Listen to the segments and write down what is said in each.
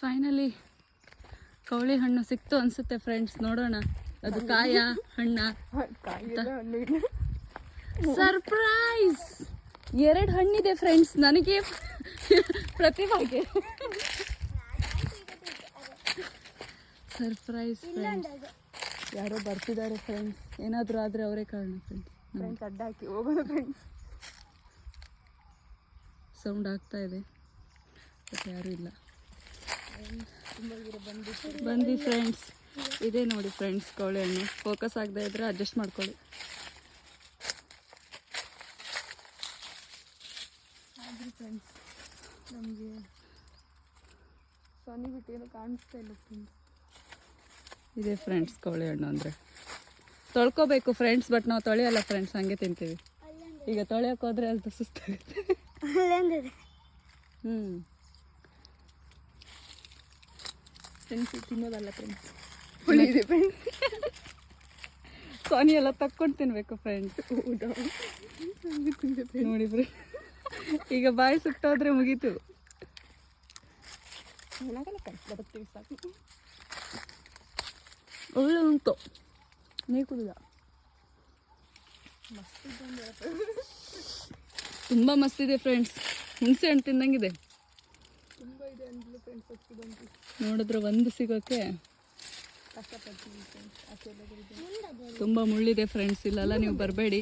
Finally ಕವಳಿ ಹಣ್ಣು ಸಿಕ್ತು ಅನ್ಸುತ್ತೆ ಫ್ರೆಂಡ್ಸ್. ನೋಡೋಣ ಅದು ಕಾಯ ಹಣ್ಣ. ಸರ್ಪ್ರೈಸ್! 2 ಹಣ್ಣಿದೆ ಫ್ರೆಂಡ್ಸ್ ನನಗೆ, ಪ್ರತಿಭಾಗೆ. Surprise friends. ಯಾರೋ ಬರ್ತಿದ್ದಾರೆ ಫ್ರೆಂಡ್ಸ್. ಏನಾದರೂ ಆದರೆ ಅವರೇ ಕಾರಣ ಫ್ರೆಂಡ್ಸ್. ಅಡ್ಡ ಹಾಕಿ ಹೋಗೋದು ಫ್ರೆಂಡ್ಸ್. ಸೌಂಡ್ ಆಗ್ತಾ ಇದೆ ಬಟ್ ಯಾರೂ ಇಲ್ಲ. ಬಂದು ಫ್ರೆಂಡ್ಸ್, ಇದೇ ನೋಡಿ ಫ್ರೆಂಡ್ಸ್ ಕವಳೆ ಹಣ್ಣು. ಫೋಕಸ್ ಆಗದೆ ಇದ್ರೆ ಅಡ್ಜಸ್ಟ್ ಮಾಡ್ಕೊಳ್ಳಿ. ಫ್ರೆಂಡ್ಸ್ ನಮಗೆ ಸೊನ್ನೆ ಬಿಟ್ಟು ಏನೋ ಕಾಣಿಸ್ತಾ ಇಲ್ಲ ಫ್ರೆಂಡ್ಸ್. ಇದೇ ಫ್ರೆಂಡ್ಸ್ ಕವಳೆ ಹಣ್ಣು ಅಂದರೆ. ತೊಳ್ಕೊಬೇಕು ಫ್ರೆಂಡ್ಸ್, ಬಟ್ ನಾವು ತೊಳೆಯಲ್ಲ ಫ್ರೆಂಡ್ಸ್, ಹಂಗೆ ತಿಂತೀವಿ. ಈಗ ತೊಳೆಯೋಕೆ ಹೋದ್ರೆ ಅದು ಸುಸ್ತಾಗುತ್ತೆ. ಫ್ರೆಂಡ್ಸ್ ತಿನ್ನೋದಲ್ಲ ಫ್ರೆಂಡ್ಸ್, ಹುಳಿ ಇದೆ ಫ್ರೆಂಡ್ಸ್. ಸೋನಿ ಎಲ್ಲ ತಕ್ಕೊಂಡು ತಿನ್ಬೇಕು ಫ್ರೆಂಡ್ಸ್. ನೋಡಿ ಫ್ರೆಂಡ್ಸ್, ಈಗ ಬಾಯಿ ಸುಟ್ಟೋದ್ರೆ ಮುಗೀತು. ಬರುತ್ತೀವಿ ಸಾಕು. ಒಳ್ಳೆ ಉಂಟು, ನೀರು ಕುಡಿದ. ತುಂಬ ಮಸ್ತಿದೆ ಫ್ರೆಂಡ್ಸ್. ಹುಣಸೆ ಹಣ್ಣು ತಿಂದಂಗಿದೆ. ತುಂಬ ಇದೆ ಅಂದ್ಲು ಫ್ರೆಂಡ್ಸ್. ಬಂತು ನೋಡಿದ್ರೆ ಒಂದು ಸಿಗೋಕ್ಕೆ ಕಷ್ಟಪಡ್ತೀವಿ ಫ್ರೆಂಡ್ಸ್. ತುಂಬ ಮುಳ್ಳಿದೆ ಫ್ರೆಂಡ್ಸ್. ಇಲ್ಲೆಲ್ಲ ನೀವು ಬರಬೇಡಿ.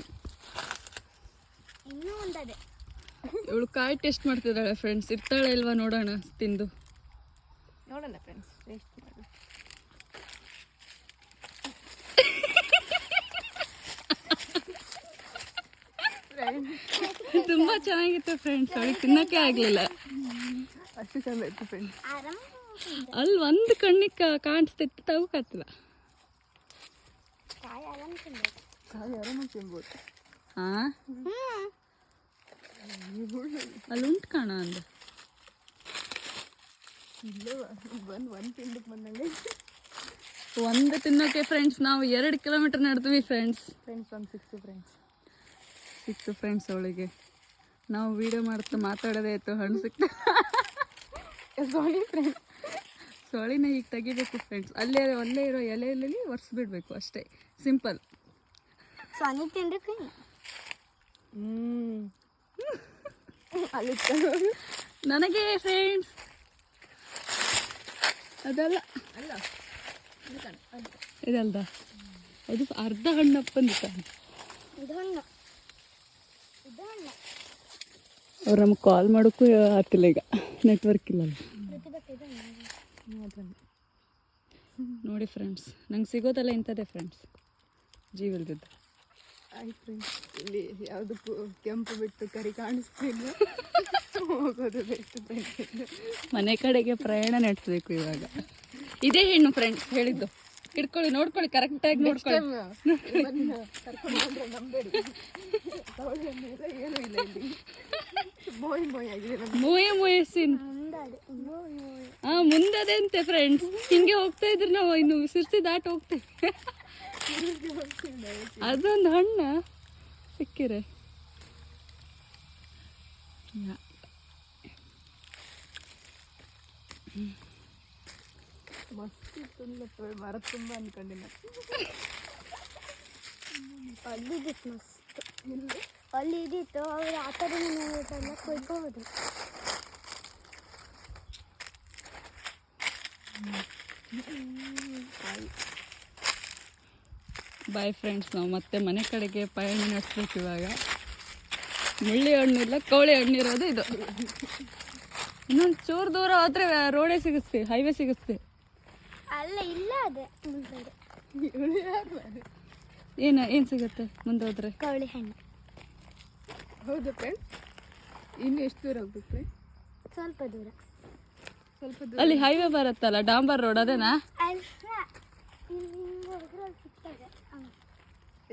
ಇವಳು ಕಾಯಿ ಟೇಸ್ಟ್ ಮಾಡ್ತಿದ್ದಾಳೆ ಫ್ರೆಂಡ್ಸ್. ಇರ್ತಾಳೆ ಇಲ್ವಾ ನೋಡೋಣ, ತಿಂದು ನೋಡೋಣ ಫ್ರೆಂಡ್ಸ್. ಟೇಸ್ಟ್ ಮಾಡಿ. ತುಂಬ ಚೆನ್ನಾಗಿತ್ತು ಫ್ರೆಂಡ್ಸ್. ಅವಳಿಗೆ ತಿನ್ನೋಕ್ಕೆ ಆಗಲಿಲ್ಲ. ಅಷ್ಟು ಚಂದ ಇತ್ತು ಫ್ರೆಂಡ್ಸ್. ಅಲ್ಲಿ ಒಂದು ಕಣ್ಣಿಗೆ ಕಾಣಿಸ್ತಿತ್ತು, ತಗೋಕತ್ತಿಲ್ಲ. ಕಾಯಿ ಆರಾಮಾಗಿ ತಿನ್ಬೋದು. ಹಾಂ, ಅಲ್ಲಿ ಉಂಟು ಕಾಣ ಅಂದೆ. ಒಂದು ತಿಂದಕ್ಕೆ ಬಂದಂಗೆ. ಒಂದು ತಿನ್ನೋಕೆ ಫ್ರೆಂಡ್ಸ್ ನಾವು 2 ಕಿಲೋಮೀಟರ್ ನಡೆದ್ವಿ ಫ್ರೆಂಡ್ಸ್. ಒಂದು ಸಿಕ್ತು ಫ್ರೆಂಡ್ಸ್ ಅವಳಿಗೆ. ನಾವು ವಿಡಿಯೋ ಮಾಡ್ತಾ ಮಾತಾಡೋದೇ ಆಯಿತು, ಹಣ್ಣು ಸಿಕ್ತು. Sorry friends. ಸೊಳಿನ ಈಗ ತೆಗಿಬೇಕು ಫ್ರೆಂಡ್ಸ್. ಅಲ್ಲೇ ಇರೋ ಎಲೆಯಲ್ಲಿ ಒರೆಸ್ಬಿಡ್ಬೇಕು ಅಷ್ಟೇ, ಸಿಂಪಲ್. ಸಾನಿ ತಿಂದ್ರೆ ಅಲ್ಲಿ ನನಗೆ ಫ್ರೆಂಡ್ಸ್ ಅದಲ್ಲ ಇದಲ್ದ, ಅದು ಅರ್ಧ ಹಣ್ಣಪ್ಪಂದಿತ್ತ. ಅವ್ರು ನಮ್ಗೆ ಕಾಲ್ ಮಾಡೋಕ್ಕೂ ಆಗ್ತಿಲ್ಲ, ಈಗ ನೆಟ್ವರ್ಕ್ ಇಲ್ಲಲ್ಲ. ನೋಡಿ ಫ್ರೆಂಡ್ಸ್, ನಂಗೆ ಸಿಗೋದಲ್ಲ ಇಂಥದ್ದೇ ಫ್ರೆಂಡ್ಸ್, ಜೀವಲ್ದಿದ್ದು. ಆಯ್ತು ಫ್ರೆಂಡ್ಸ್, ಇಲ್ಲಿ ಯಾವುದಕ್ಕೂ ಕೆಂಪು ಬಿಟ್ಟು ಕರಿ ಕಾಣಿಸ್ತಿಲ್ಲ. ಹೋಗೋದು ಬೆಸ್ಟ್ ಫ್ರೆಂಡ್ಸ್. ಮನೆ ಕಡೆಗೆ ಪ್ರಯಾಣ ನಡೆಸಬೇಕು ಇವಾಗ. ಇದೇ ಹೆಣ್ಣು ಫ್ರೆಂಡ್ಸ್ ಹೇಳಿದ್ದು. ಹಿಡ್ಕೊಳ್ಳಿ, ನೋಡ್ಕೊಳ್ಳಿ, ಕರೆಕ್ಟಾಗಿ ನೋಡ್ಕೊಳ್ಳಿ. ಕರ್ಕೊಂಡು ಬಂದರೆ ನಂಬೇಡಿ, ಏನೂ ಇಲ್ಲ ಇಲ್ಲಿ. ಮೋಯ್ ಆಗಿದೆ. ಮೂಯೆ ಸೀನ್. ಹಾಂ, ಮುಂದದೆ ಅಂತೆ ಫ್ರೆಂಡ್ಸ್. ಹಿಂಗೆ ಹೋಗ್ತಾ ಇದ್ರೆ ನಾವು ಇನ್ನು ಸಿರ್ಸಿ ದಾಟ್ ಹೋಗ್ತೇವೆ. ಅದೊಂದು ಹಣ್ಣು ಸಿಕ್ಕಿರೆ ಮಸ್ತ್ ಇತ್ತು. ಮರ ತುಂಬ ಅನ್ಕೊಂಡಿಲ್ಲ. ಅಲ್ಲಿದ್ದಿತ್ತು ಮಸ್ತ್. ಅಲ್ಲಿ ಇದ್ದಿತ್ತು, ಅವ್ರು ಆ ಥರ ಎಲ್ಲ ಕೊಯ್ಬೋದು. ಬಾಯ್ ಫ್ರೆಂಡ್ಸ್, ನಾವು ಮತ್ತೆ ಮನೆ ಕಡೆಗೆ ಪಯಣ ನಡೆಸ್ಬೇಕು ಇವಾಗ. ಮುಳ್ಳಿ ಹಣ್ಣಿಲ್ಲ, ಕವಳೆ ಹಣ್ಣಿರೋದು ಇದು. ಇನ್ನೊಂದು ಚೂರು ದೂರ ಹೋದ್ರೆ ರೋಡೇ ಸಿಗುತ್ತೆ, ಹೈವೇ ಸಿಗುತ್ತೆ. ಅಲ್ಲ, ಇಲ್ಲ ಅದೇ ಏನು ಸಿಗುತ್ತೆ ಮುಂದೆ ಹೋದ್ರೆ? ಕವಳೆ ಹಣ್ಣು. ಹೌದು ಫ್ರೆಂಡ್ಸ್. ಇನ್ನು ಎಷ್ಟು ದೂರ ಹೋಗ್ಬೇಕು? ಸ್ವಲ್ಪ ದೂರ. ಅಲ್ಲಿ ಹೈವೇ ಬರುತ್ತಲ್ಲ, ಡಾಂಬರ್ ರೋಡ್, ಅದೇನಾ?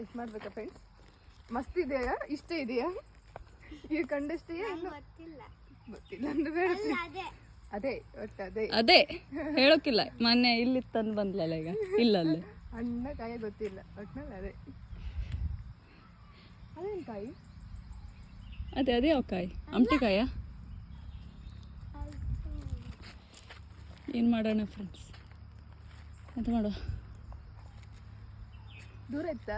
ಎಷ್ಟು ಮಾಡ್ಬೇಕಾ ಫ್ರೆಂಡ್ಸ್? ಮಸ್ತ್ ಇದೆಯಾ? ಇಷ್ಟ ಇದೆಯಾ? ಈಗ ಕಂಡಷ್ಟೇ ಗೊತ್ತಿಲ್ಲ ಅಂದ್ರೆ ಬೇಡ. ಅದೇ ಒಟ್ಟು ಅದೇ ಹೇಳೋಕ್ಕಿಲ್ಲ. ಮೊನ್ನೆ ಇಲ್ಲಿ ತಂದು ಬಂದ್ಲಲ್ಲ, ಈಗ ಇಲ್ಲ ಅಲ್ಲಿ ಹಣ್ಣ ಕಾಯಿ ಗೊತ್ತಿಲ್ಲ ಒಟ್ನಲ್ಲಿ. ಅದೇನು ಕಾಯಿ? ಅದೇ ಯಾವ ಕಾಯಿ? ಅಮಟಿಕಾಯ? ಏನು ಮಾಡೋಣ ಫ್ರೆಂಡ್ಸ್, ಅಂತ ಮಾಡುವ. ದೂರ ಇತ್ತಾ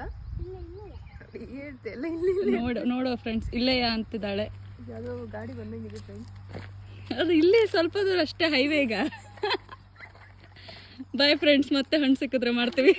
ಹೇಳ್ತೆ ಎಲ್ಲ ಇಲ್ಲಿ ನೋಡುವ ಫ್ರೆಂಡ್ಸ್, ಇಲ್ಲೆಯಾ ಅಂತಿದ್ದಾಳೆ. ಯಾವುದೋ ಗಾಡಿ ಬಂದಂಗಿದೆ ಫ್ರೆಂಡ್ಸ್. ಅದು ಇಲ್ಲಿ ಸ್ವಲ್ಪ ದೂರ ಅಷ್ಟೇ ಹೈವೇಗ. ಬಾಯ್ ಫ್ರೆಂಡ್ಸ್, ಮತ್ತೆ ಹಣ್ಣು ಸಿಕ್ಕಿದ್ರೆ ಮಾಡ್ತೀವಿ.